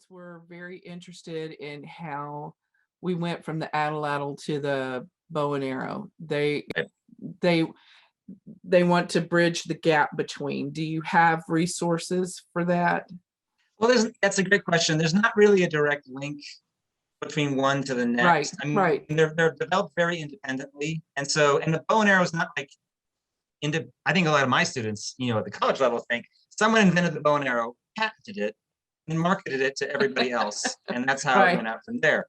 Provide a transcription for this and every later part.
Were very interested in how we went from the atlatl to the bow and arrow. They they want to bridge the gap between. Do you have resources for that? Well, that's a great question. There's not really a direct link between one to the Right, next. I mean, right. they're developed very independently, and the bow and arrow is not like into. I think a lot of my students, at the college level, think someone invented the bow and arrow, patented it, and marketed it to everybody else, and that's how it Right. went out from there.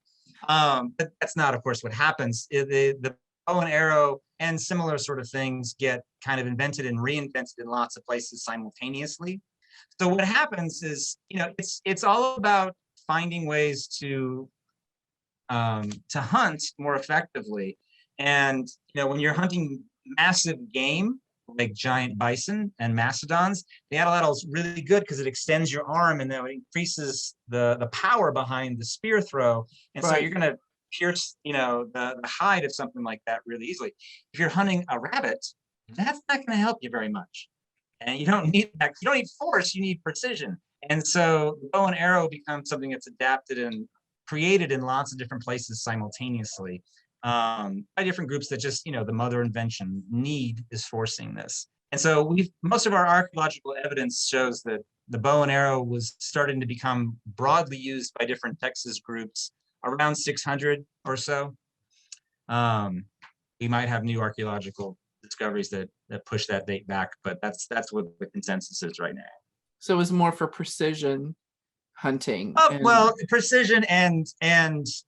But that's not, of course, what happens. The bow and arrow and similar sort of things get kind of invented and reinvented in lots of places simultaneously. So what happens is, it's all about finding ways to hunt more effectively. And when you're hunting massive game like giant bison and mastodons, the atlatl is really good because it extends your arm and then it increases the power behind the spear throw. And so you're Right. going to pierce, the hide of something like that really easily. If you're hunting a rabbit, that's not going to help you very much. And you don't need that. You don't need force. You need precision. And so the bow and arrow becomes something that's adapted and created in lots of different places simultaneously, by different groups that just, the mother invention need is forcing this. And so most of our archaeological evidence shows that the bow and arrow was starting to become broadly used by different Texas groups around 600 or so. We might have new archaeological discoveries that push that date back, but that's what the consensus is right now. So it was more for precision hunting Well, precision and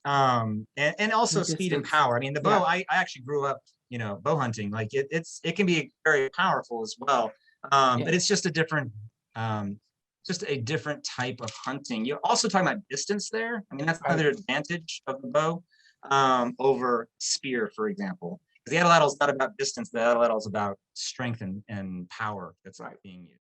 also and speed and distance. power. I mean, the bow. Yeah. I actually grew up, bow hunting. Like it can be very powerful as well. But Yeah. it's just a different type of hunting. You're also talking about distance there. I mean, that's Right. another advantage of the bow over spear, for example. The atlatl is not about distance. The atlatl is about strength and power that's Right. being used.